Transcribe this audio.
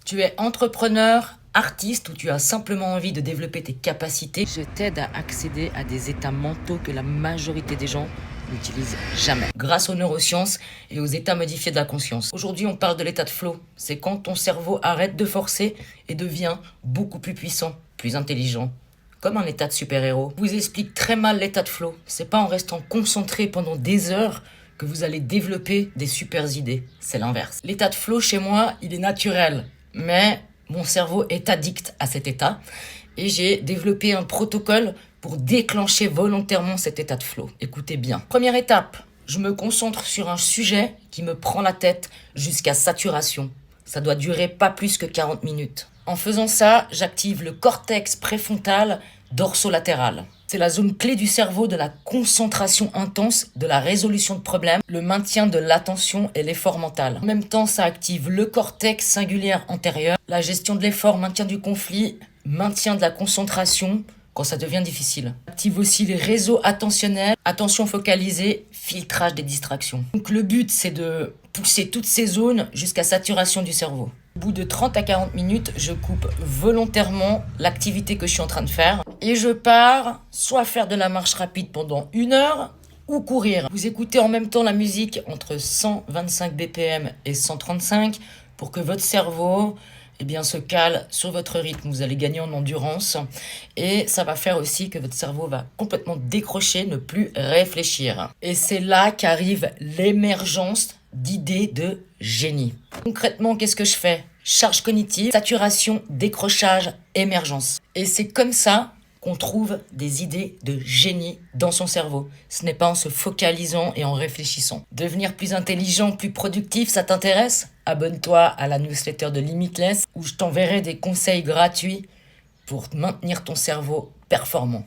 Tu es entrepreneur, artiste ou tu as simplement envie de développer tes capacités, je t'aide à accéder à des états mentaux que la majorité des gens n'utilisent jamais. Grâce aux neurosciences et aux états modifiés de la conscience. Aujourd'hui, on parle de l'état de flow. C'est quand ton cerveau arrête de forcer et devient beaucoup plus puissant, plus intelligent. Comme un état de super-héros. Je vous explique très mal l'état de flow. C'est pas en restant concentré pendant des heures que vous allez développer des super idées. C'est l'inverse. L'état de flow chez moi, il est naturel. Mais mon cerveau est addict à cet état. Et j'ai développé un protocole pour déclencher volontairement cet état de flow. Écoutez bien. Première étape, je me concentre sur un sujet qui me prend la tête jusqu'à saturation. Ça doit durer pas plus que 40 minutes. En faisant ça, j'active le cortex préfrontal dorsolatéral. C'est la zone clé du cerveau de la concentration intense, de la résolution de problèmes, le maintien de l'attention et l'effort mental. En même temps, ça active le cortex singulaire antérieur, la gestion de l'effort, maintien du conflit, maintien de la concentration quand ça devient difficile. Active aussi les réseaux attentionnels, attention focalisée, filtrage des distractions. Donc le but, c'est de pousser toutes ces zones jusqu'à saturation du cerveau. Au bout de 30 à 40 minutes, je coupe volontairement l'activité que je suis en train de faire et je pars soit faire de la marche rapide pendant 1 heure ou courir. Vous écoutez en même temps la musique entre 125 BPM et 135 pour que votre cerveau se cale sur votre rythme. Vous allez gagner en endurance et ça va faire aussi que votre cerveau va complètement décrocher, ne plus réfléchir. Et c'est là qu'arrive l'émergence d'idées de génie. Concrètement, qu'est-ce que je fais? Charge cognitive, saturation, décrochage, émergence. Et c'est comme ça qu'on trouve des idées de génie dans son cerveau. Ce n'est pas en se focalisant et en réfléchissant. Devenir plus intelligent, plus productif, ça t'intéresse? Abonne-toi à la newsletter de Limitless où je t'enverrai des conseils gratuits pour maintenir ton cerveau performant.